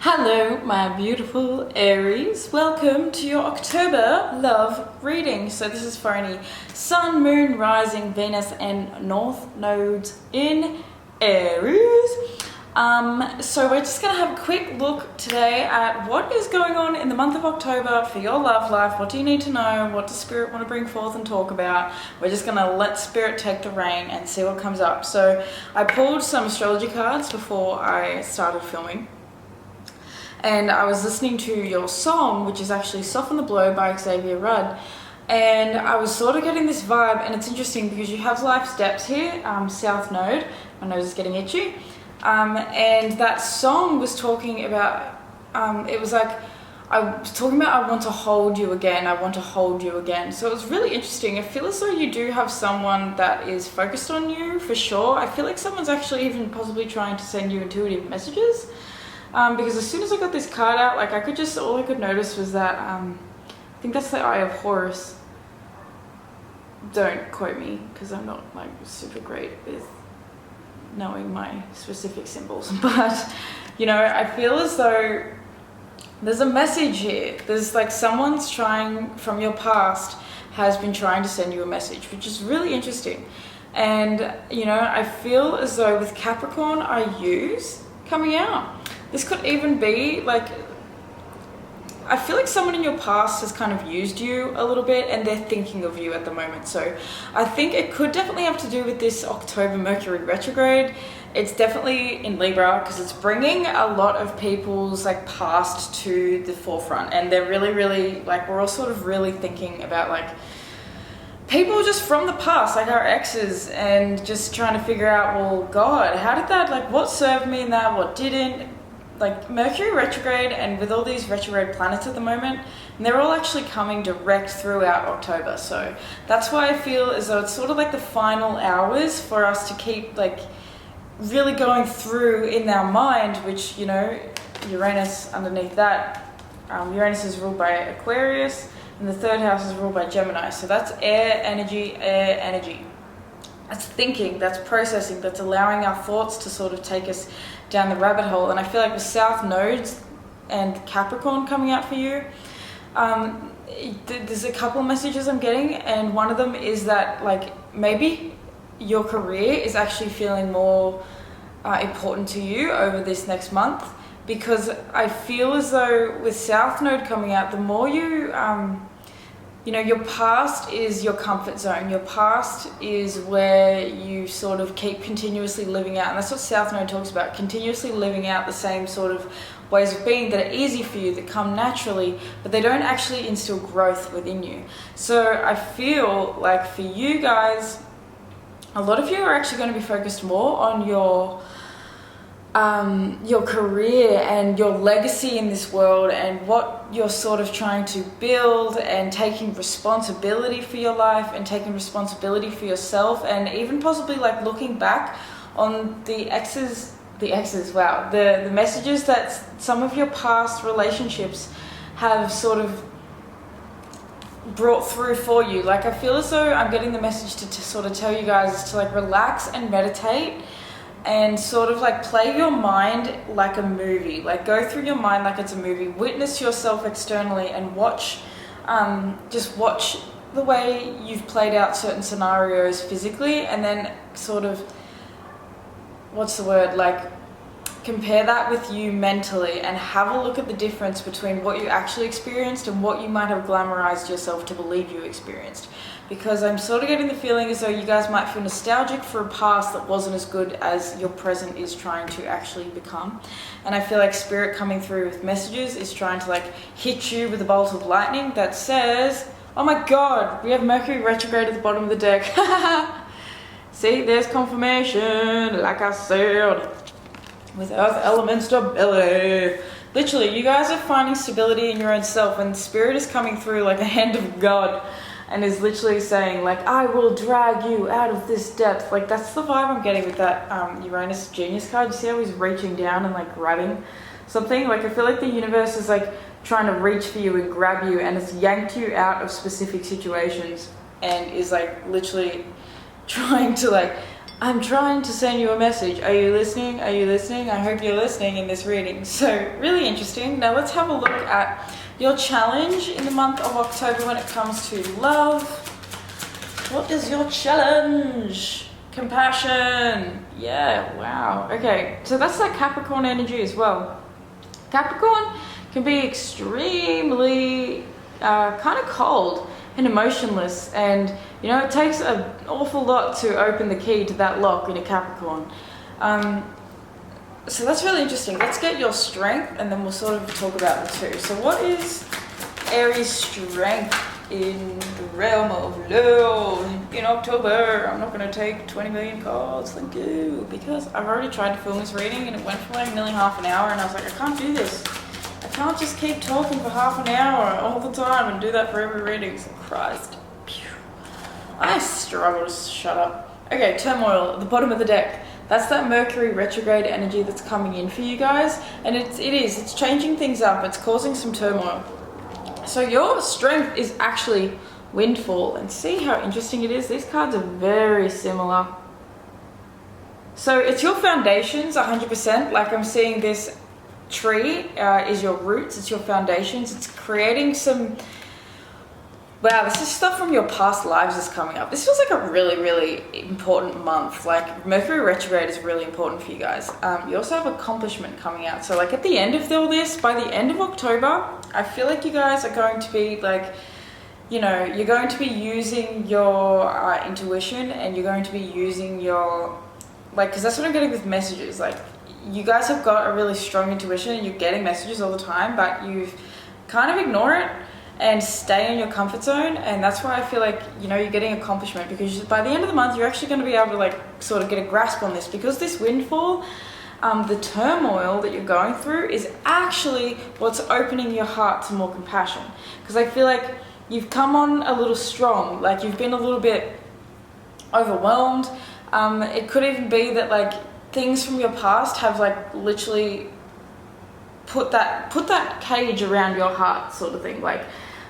Hello, my beautiful Aries. Welcome to your October love reading. So this is for any Sun, Moon, Rising, Venus, and North nodes in Aries. So we're just going to have a quick look today at what is going on in the month of October for your love life. What do you need to know? What does Spirit want to bring forth and talk about? We're just going to let Spirit take the reign and see what comes up. So I pulled some astrology cards before I started filming. And I was listening to your song, which is actually Soften the Blow by Xavier Rudd. And I was sort of getting this vibe, and it's interesting because you have life steps here, South Node. My nose is getting itchy. And that song was talking about, it was like, I was talking about I want to hold you again, I want to hold you again. So it was really interesting. I feel as though you do have someone that is focused on you, for sure. I feel like someone's actually even possibly trying to send you intuitive messages. Because as soon as I got this card out, like all I could notice was that, I think that's the Eye of Horus. Don't quote me, because I'm not like super great with knowing my specific symbols. But, you know, I feel as though there's a message here. There's like someone's trying, from your past, has been trying to send you a message, which is really interesting. And, you know, I feel as though with Capricorn, ARIES coming out. This could even be like, I feel like someone in your past has kind of used you a little bit and they're thinking of you at the moment. So I think it could definitely have to do with this October Mercury retrograde. It's definitely in Libra because it's bringing a lot of people's like past to the forefront. And they're really, like, we're all sort of really thinking about like people just from the past, like our exes, and just trying to figure out, well, God, how did that, like, what served me in that, what didn't? Like Mercury retrograde, and with all these retrograde planets at the moment, and they're all actually coming direct throughout October. So that's why I feel as though it's sort of like the final hours for us to keep like really going through in our mind, which, you know, Uranus underneath that, Uranus is ruled by Aquarius, and the third house is ruled by Gemini. So that's air energy. That's thinking, that's processing, that's allowing our thoughts to sort of take us down the rabbit hole. And I feel like with South Nodes and Capricorn coming out for you, there's a couple of messages I'm getting, and one of them is that like maybe your career is actually feeling more important to you over this next month, because I feel as though with South Node coming out, the more you know, your past is your comfort zone. Your past is where you sort of keep continuously living out, and that's what South Node talks about, continuously living out the same sort of ways of being that are easy for you, that come naturally, but they don't actually instill growth within you. So I feel like for you guys, a lot of you are actually going to be focused more on your career and your legacy in this world, and what you're sort of trying to build, and taking responsibility for your life and taking responsibility for yourself, and even possibly like looking back on the messages that some of your past relationships have sort of brought through for you. Like I feel as though I'm getting the message to sort of tell you guys to like relax and meditate, and sort of like play your mind like a movie, like go through your mind like it's a movie, witness yourself externally, and watch, just watch the way you've played out certain scenarios physically, and then sort of, like compare that with you mentally, and have a look at the difference between what you actually experienced and what you might have glamorized yourself to believe you experienced. Because I'm sort of getting the feeling as though you guys might feel nostalgic for a past that wasn't as good as your present is trying to actually become. And I feel like Spirit coming through with messages is trying to like hit you with a bolt of lightning that says, oh my God, we have Mercury retrograde at the bottom of the deck. See, there's confirmation, like I said, with Earth element stability. Literally, you guys are finding stability in your own self, and Spirit is coming through like a hand of God, and is literally saying like, I will drag you out of this depth. Like that's the vibe I'm getting with that Uranus Genius card. You see how he's reaching down and like grabbing something? Like I feel like the universe is like trying to reach for you and grab you, and it's yanked you out of specific situations, and is like literally trying to like I'm trying to send you a message. Are you listening? Are you listening? I hope you're listening in this reading. So really interesting. Now let's have a look at your challenge in the month of October when it comes to love. What is your challenge? Compassion. Yeah, wow. Okay, so that's that Capricorn energy as well. Capricorn can be extremely kind of cold and emotionless, and you know, it takes an awful lot to open the key to that lock in a Capricorn. So that's really interesting. Let's get your strength and then we'll sort of talk about the two. So what is Aries strength in the realm of love in October? I'm not going to take 20 million cards, thank you, because I've already tried to film this reading and it went for like nearly half an hour, and I was like, I can't do this. I can't just keep talking for half an hour all the time and do that for every reading. So Christ. Pew. I struggle to shut up. Okay, turmoil at the bottom of the deck. That's that Mercury retrograde energy that's coming in for you guys. And it's changing things up. It's causing some turmoil. So your strength is actually windfall. And see how interesting it is? These cards are very similar. So it's your foundations 100%. Like I'm seeing this tree is your roots, it's your foundations, it's creating some, wow, this is stuff from your past lives is coming up. This feels like a really, really important month. Like Mercury retrograde is really important for you guys. You also have accomplishment coming out. So like at the end of all this, by the end of October, I feel like you guys are going to be like, you know, you're going to be using your intuition, and you're going to be using your, like, because that's what I'm getting with messages. Like, you guys have got a really strong intuition and you're getting messages all the time, but you kind of ignore it and stay in your comfort zone. And that's why I feel like, you know, you're getting accomplishment, because by the end of the month, you're actually going to be able to like sort of get a grasp on this, because this windfall, the turmoil that you're going through is actually what's opening your heart to more compassion. Because I feel like you've come on a little strong, like you've been a little bit overwhelmed. It could even be that like things from your past have like literally put that cage around your heart, sort of thing. Like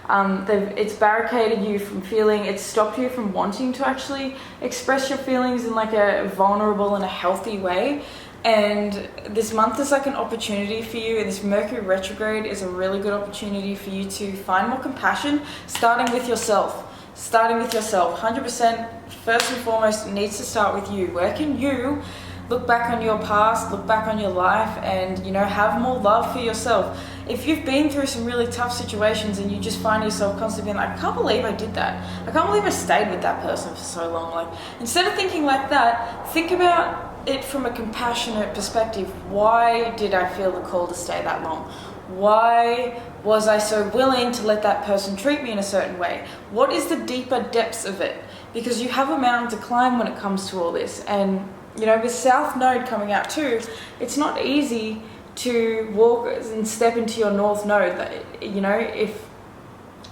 it's barricaded you from feeling, it's stopped you from wanting to actually express your feelings in like a vulnerable and a healthy way. And this month is like an opportunity for you, and this Mercury retrograde is a really good opportunity for you to find more compassion, starting with yourself. 100%, first and foremost, it needs to start with you. Where can you look back on your past, look back on your life, and, you know, have more love for yourself? If you've been through some really tough situations and you just find yourself constantly being like, I can't believe I did that. I can't believe I stayed with that person for so long. Like, instead of thinking like that, think about it from a compassionate perspective. Why did I feel the call to stay that long? Why was I so willing to let that person treat me in a certain way? What is the deeper depths of it? Because you have a mountain to climb when it comes to all this. And, you know, with South Node coming out too, it's not easy to walk and step into your North Node. You know, if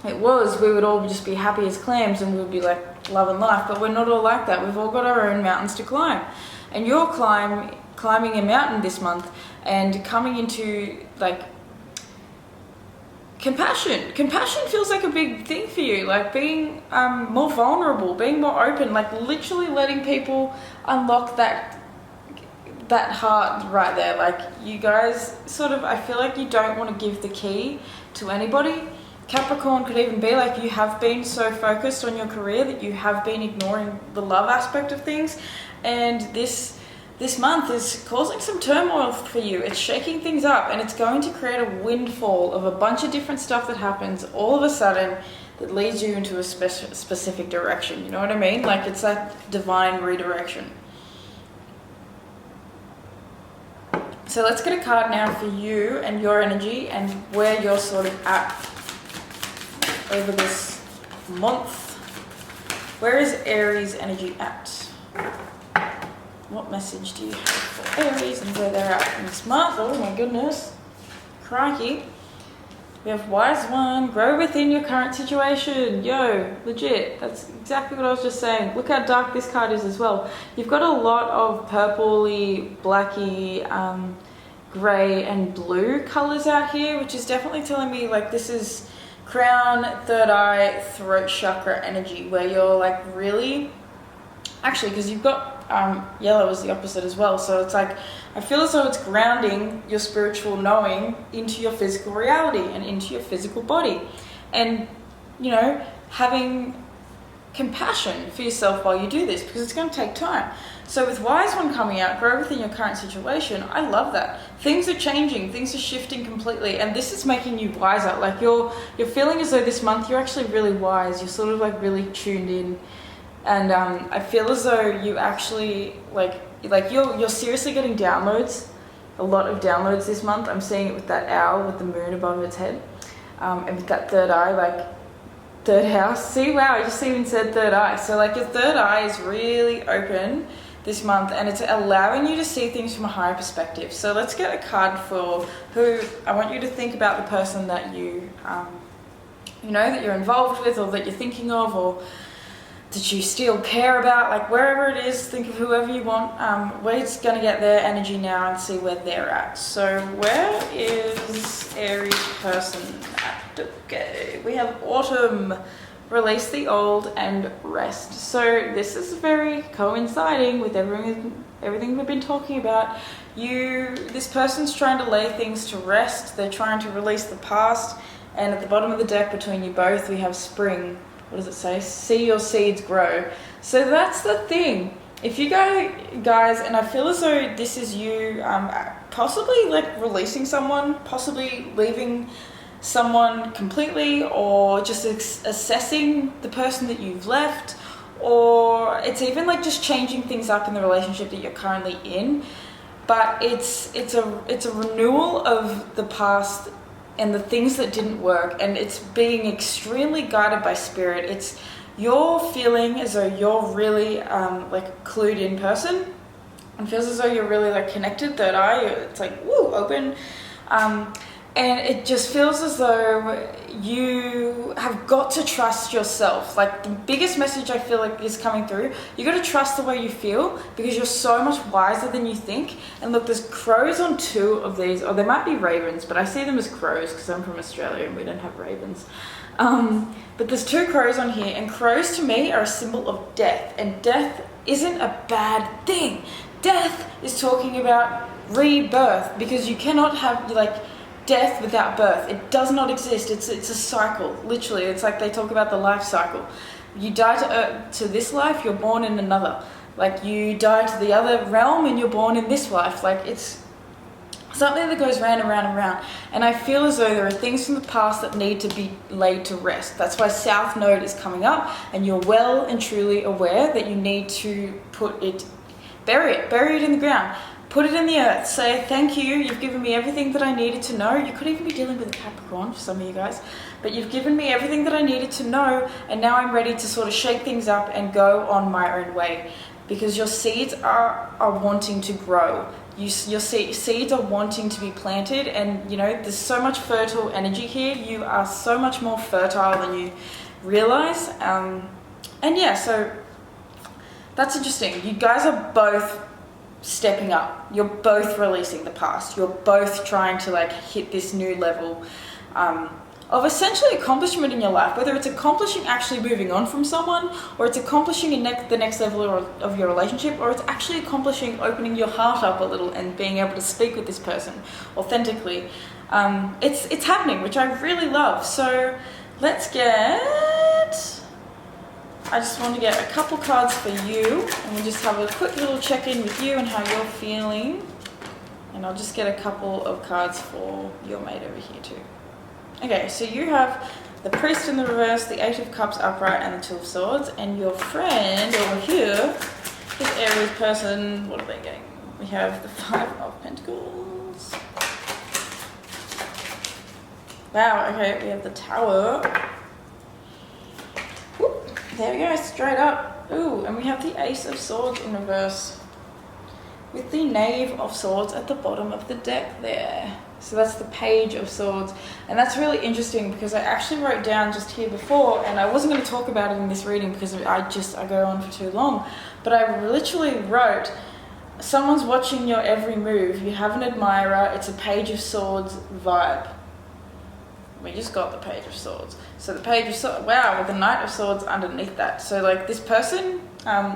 it was, we would all just be happy as clams and we'd be like loving life, but we're not all like that. We've all got our own mountains to climb. And you're climbing a mountain this month and coming into like compassion. Compassion feels like a big thing for you, like being more vulnerable, being more open, like literally letting people unlock that heart right there. Like you guys sort of, I feel like you don't want to give the key to anybody. Capricorn could even be like you have been so focused on your career that you have been ignoring the love aspect of things, and this month is causing some turmoil for you. It's shaking things up, and it's going to create a windfall of a bunch of different stuff that happens all of a sudden that leads you into a specific direction. You know what I mean? Like it's that divine redirection. So let's get a card now for you and your energy and where you're sort of at over this month. Where is Aries energy at? What message do you have for Aries and where they're at in this month? Oh my goodness. Crikey. We have Wise One. Grow within your current situation. Yo, legit. That's exactly what I was just saying. Look how dark this card is as well. You've got a lot of purpley, blacky, grey and blue colours out here, which is definitely telling me like this is crown, third eye, throat chakra energy, where you're like really, actually, because you've got yellow is the opposite as well. So it's like, I feel as though it's grounding your spiritual knowing into your physical reality and into your physical body. And, you know, having compassion for yourself while you do this, because it's going to take time. So with Wise One coming out, grow within your current situation, I love that. Things are changing, things are shifting completely, and this is making you wiser. Like you're feeling as though this month you're actually really wise, you're sort of like really tuned in. And I feel as though you actually like you're seriously getting downloads, a lot of downloads this month. I'm seeing it with that owl with the moon above its head, and with that third eye, like third house. See, wow, I just even said third eye. So like your third eye is really open this month, and it's allowing you to see things from a higher perspective. So let's get a card for who. I want you to think about the person that you know, that you're involved with, or that you're thinking of, or that you still care about, like wherever it is. Think of whoever you want. We're just going to get their energy now and see where they're at. So where is Aries person at? Okay, we have Autumn. Release the old and rest. So this is very coinciding with everything we've been talking about. This person's trying to lay things to rest. They're trying to release the past. And at the bottom of the deck between you both, we have spring. What does it say? See your seeds grow. So that's the thing. If you guys, and I feel as though this is you possibly like releasing someone, possibly leaving someone completely, or just assessing the person that you've left, or it's even like just changing things up in the relationship that you're currently in. But it's a renewal of the past and the things that didn't work, and it's being extremely guided by spirit. It's you're feeling as though you're really like clued in person, and feels as though you're really like connected. Third eye, it's like woo, open. And it just feels as though you have got to trust yourself. Like the biggest message I feel like is coming through, you got to trust the way you feel, because you're so much wiser than you think. And look, there's crows on two of these, or there might be ravens, but I see them as crows because I'm from Australia and we don't have ravens. But there's two crows on here, and crows to me are a symbol of death, and death isn't a bad thing. Death is talking about rebirth, because you cannot have like death without birth. It does not exist. It's a cycle, literally. It's like they talk about the life cycle. You die to this life, you're born in another. Like you die to the other realm and you're born in this life. Like it's something that goes round and round and round. And I feel as though there are things from the past that need to be laid to rest. That's why South Node is coming up, and you're well and truly aware that you need to bury it in the ground. Put it in the earth. Say, thank you. You've given me everything that I needed to know. You could even be dealing with a Capricorn for some of you guys. But you've given me everything that I needed to know. And now I'm ready to sort of shake things up and go on my own way. Because your seeds are wanting to grow. Your seeds are wanting to be planted. And, you know, there's so much fertile energy here. You are so much more fertile than you realize. And yeah, so that's interesting. You guys are both stepping up. You're both releasing the past. You're both trying to like hit this new level of essentially accomplishment in your life, whether it's accomplishing actually moving on from someone, or it's accomplishing the next level of your relationship, or it's actually accomplishing opening your heart up a little and being able to speak with this person authentically. It's happening, which I really love. So let's I just want to get a couple cards for you, and we'll just have a quick little check-in with you and how you're feeling. And I'll just get a couple of cards for your mate over here too. Okay, so you have the Priest in the reverse, the Eight of Cups upright, and the Two of Swords. And your friend over here, this Aries person, what are they getting? We have the Five of Pentacles. Wow, okay, we have the Tower. There we go, straight up. Ooh, and we have the Ace of Swords in reverse with the Knave of Swords at the bottom of the deck there. So that's the Page of Swords. And that's really interesting because I actually wrote down just here before, and I wasn't going to talk about it in this reading because I go on for too long, but I literally wrote, someone's watching your every move, you have an admirer, it's a Page of Swords vibe. We just got the Page of Swords. So the Page of Swords, wow, with the Knight of Swords underneath that. So like this person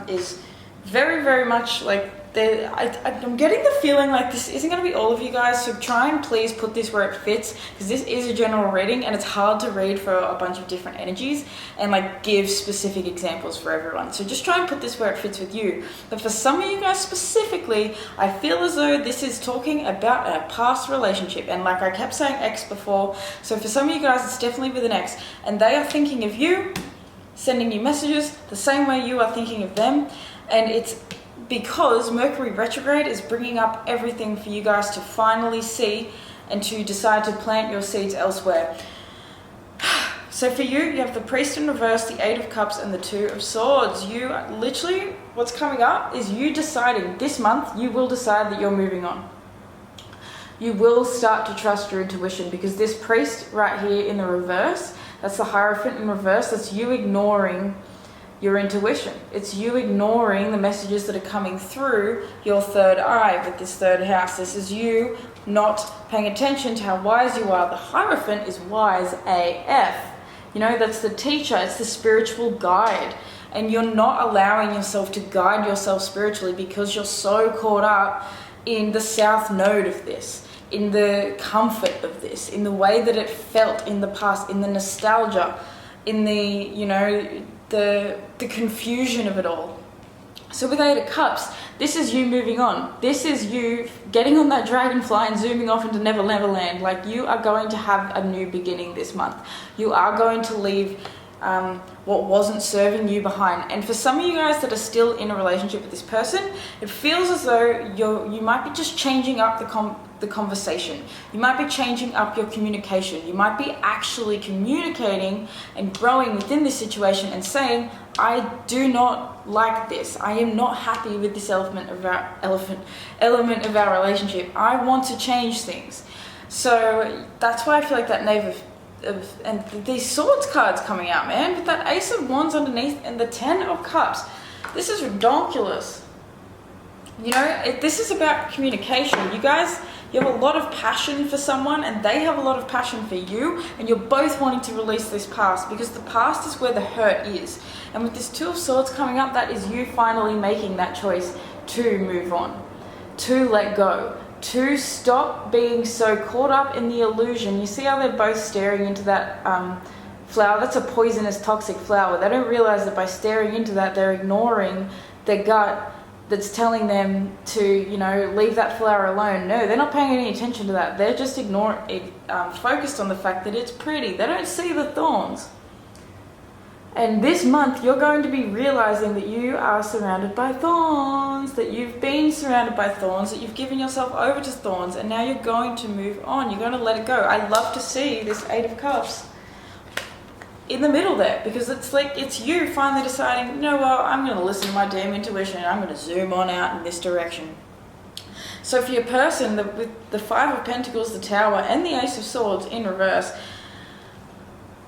is very, very much like I'm getting the feeling like this isn't going to be all of you guys, so try and please put this where it fits, because this is a general reading and it's hard to read for a bunch of different energies and like give specific examples for everyone. So just try and put this where it fits with you. But for some of you guys specifically, I feel as though this is talking about a past relationship, and like I kept saying ex before, so for some of you guys it's definitely with an ex, and they are thinking of you, sending you messages the same way you are thinking of them, and it's because Mercury retrograde is bringing up everything for you guys to finally see and to decide to plant your seeds elsewhere. So for you, you have the Priest in reverse, the Eight of Cups, and the Two of Swords. You literally, what's coming up is you deciding this month, you will decide that you're moving on. You will start to trust your intuition, because this Priest right here in the reverse, that's the Hierophant in reverse, that's you ignoring your intuition. It's you ignoring the messages that are coming through your third eye with this third house. This is you not paying attention to how wise you are. The Hierophant is wise AF. You know, that's the teacher, it's the spiritual guide. And you're not allowing yourself to guide yourself spiritually because you're so caught up in the south node of this, in the comfort of this, in the way that it felt in the past, in the nostalgia, in the, you know, the confusion of it all. So with Eight of Cups, this is you moving on. This is you getting on that dragonfly and zooming off into Never Never Land. Like, you are going to have a new beginning this month. You are going to leave what wasn't serving you behind. And for some of you guys that are still in a relationship with this person, it feels as though you might be just changing up the conversation. You might be changing up your communication. You might be actually communicating and growing within this situation and saying, I do not like this. I am not happy with this element of our relationship. I want to change things. So that's why I feel like that Knave and these Swords cards coming out, man, with that Ace of Wands underneath and the Ten of Cups. This is ridiculous. You know, this is about communication. You guys, you have a lot of passion for someone and they have a lot of passion for you, and you're both wanting to release this past, because the past is where the hurt is. And with this Two of Swords coming up, that is you finally making that choice to move on, to let go, to stop being so caught up in the illusion. You see how they're both staring into that flower? That's a poisonous, toxic flower. They don't realize that by staring into that, they're ignoring their gut that's telling them to, you know, leave that flower alone. No, they're not paying any attention to that. They're just focused on the fact that it's pretty. They don't see the thorns. And this month, you're going to be realizing that you are surrounded by thorns, that you've been surrounded by thorns, that you've given yourself over to thorns, and now you're going to move on. You're going to let it go. I love to see this Eight of Cups in the middle there, because it's like, it's you finally deciding, you know what, I'm going to listen to my damn intuition, I'm going to zoom on out in this direction. So for your person, with the Five of Pentacles, the Tower, and the Ace of Swords in reverse,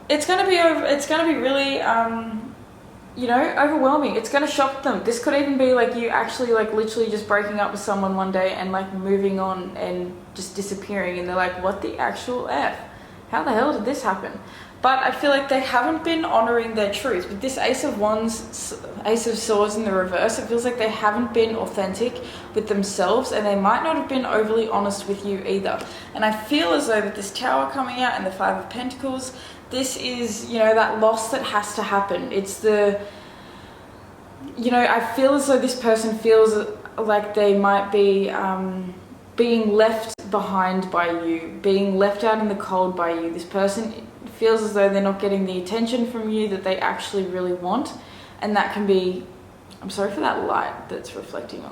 it's going to be really, you know, overwhelming. It's going to shock them. This could even be like you actually like literally just breaking up with someone one day and like moving on and just disappearing, and they're like, what the actual F? How the hell did this happen? But I feel like they haven't been honoring their truth. With this Ace of Wands, Ace of Swords in the reverse, it feels like they haven't been authentic with themselves, and they might not have been overly honest with you either. And I feel as though with this Tower coming out and the Five of Pentacles, this is, you know, that loss that has to happen. It's the, you know, I feel as though this person feels like they might be being left behind by you, being left out in the cold by you. This person feels as though they're not getting the attention from you that they actually really want, and that can be, I'm sorry for that light that's reflecting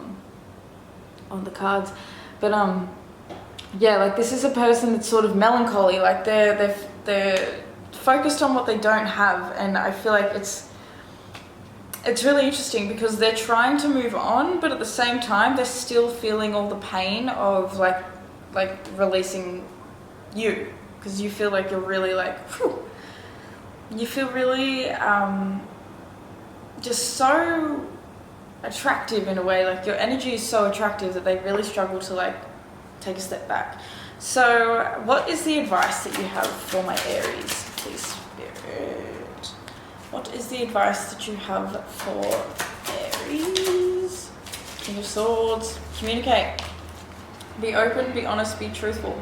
on the cards, but yeah, like this is a person that's sort of melancholy, like they're focused on what they don't have, and I feel like it's really interesting because they're trying to move on, but at the same time they're still feeling all the pain of like releasing you, because you feel like you're really like, whew, you feel really just so attractive in a way, like your energy is so attractive that they really struggle to like take a step back. So what is the advice that you have for my Aries, please, Spirit? What is the advice that you have for Aries? King of Swords, communicate. Be open, be honest, be truthful.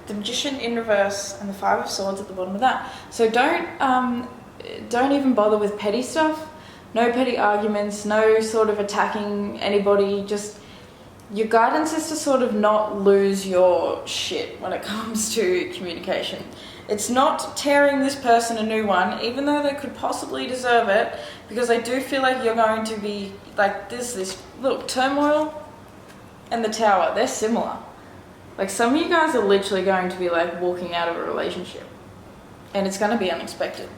The Magician in reverse and the Five of Swords at the bottom of that. So don't even bother with petty stuff. No petty arguments, no sort of attacking anybody. Just your guidance is to sort of not lose your shit when it comes to communication. It's not tearing this person a new one, even though they could possibly deserve it, because I do feel like you're going to be like this look, turmoil and the Tower, they're similar. Like some of you guys are literally going to be like walking out of a relationship and it's going to be unexpected.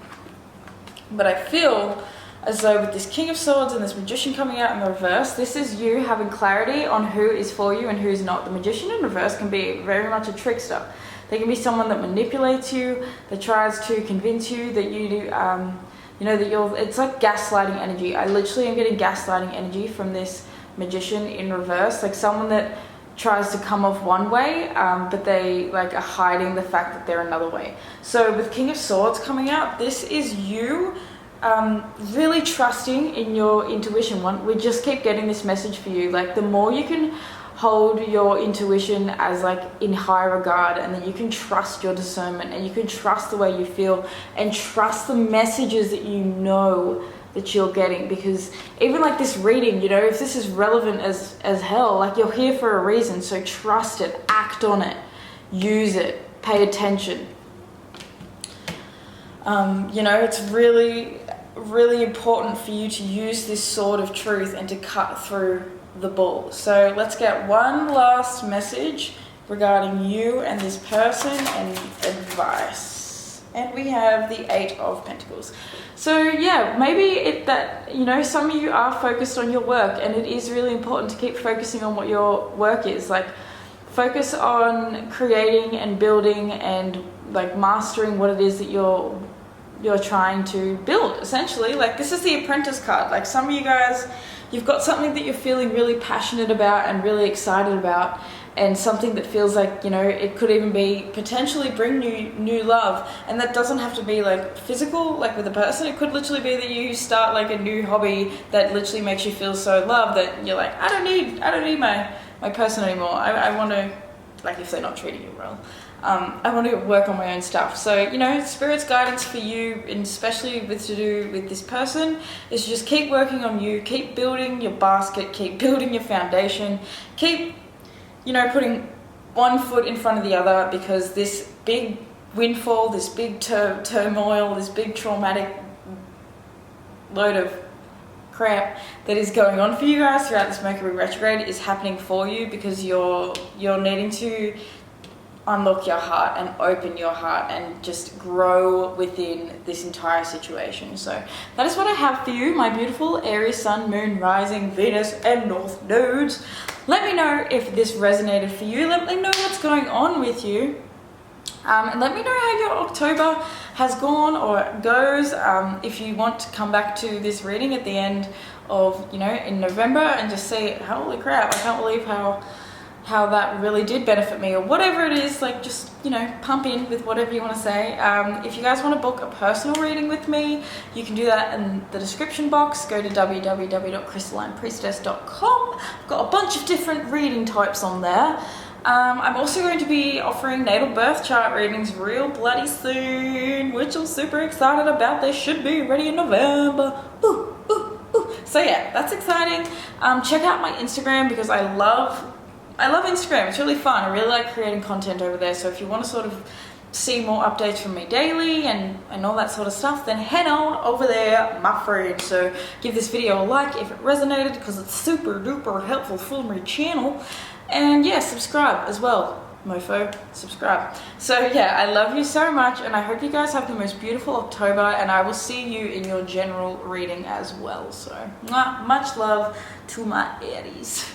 But I feel as though with this King of Swords and this Magician coming out in the reverse, this is you having clarity on who is for you and who's not. The Magician in reverse can be very much a trickster. They can be someone that manipulates you, that tries to convince you that you do, that you're, it's like gaslighting energy. I literally am getting gaslighting energy from this Magician in reverse, like someone that tries to come off one way, but they like are hiding the fact that they're another way. So with King of Swords coming out, this is you really trusting in your intuition. We just keep getting this message for you. Like the more you can hold your intuition as like in high regard, and then you can trust your discernment and you can trust the way you feel and trust the messages that you know that you're getting. Because even like this reading, if this is relevant as hell, like you're here for a reason. So trust it, act on it, use it, pay attention. It's really, really important for you to use this sword of truth and to cut through the bull. So let's get one last message regarding you and this person and advice. And we have the Eight of Pentacles. So yeah, maybe some of you are focused on your work, and it is really important to keep focusing on what your work is. Like focus on creating and building and like mastering what it is that you're trying to build, essentially. Like this is the Apprentice card. Like some of you guys, you've got something that you're feeling really passionate about and really excited about, and something that feels like, it could even be potentially bring you new love. And that doesn't have to be like physical, like with a person. It could literally be that you start like a new hobby that literally makes you feel so loved that you're like, I don't need my person anymore. I want to, like if they're not treating you well, I want to work on my own stuff. So, Spirit's guidance for you, and especially to do with this person, is to just keep working on you, keep building your basket, keep building your foundation, keep, putting one foot in front of the other, because this big windfall, this big turmoil, this big traumatic load of crap that is going on for you guys throughout this Mercury retrograde is happening for you, because you're needing to unlock your heart and open your heart and just grow within this entire situation. So that is what I have for you, my beautiful Aries Sun, Moon, Rising, Venus and North nodes. Let me know if this resonated for you. Let me know what's going on with you. And let me know how your October has gone or goes. If you want to come back to this reading at the end of, in November and just say, holy crap, I can't believe how that really did benefit me, or whatever it is, like just, pump in with whatever you want to say. If you guys want to book a personal reading with me, you can do that in the description box. Go to www.crystallinepriestess.com. I've got a bunch of different reading types on there. I'm also going to be offering natal birth chart readings real bloody soon, which I'm super excited about. They should be ready in November. Ooh, ooh, ooh. So yeah, that's exciting. Check out my Instagram, because I love Instagram. It's really fun. I really like creating content over there. So if you want to sort of see more updates from me daily and all that sort of stuff, then head on over there, my friend. So give this video a like if it resonated, because it's super duper helpful for my channel. And yeah, subscribe as well, mofo, subscribe. So yeah, I love you so much, and I hope you guys have the most beautiful October, and I will see you in your general reading as well. So much love to my Aries.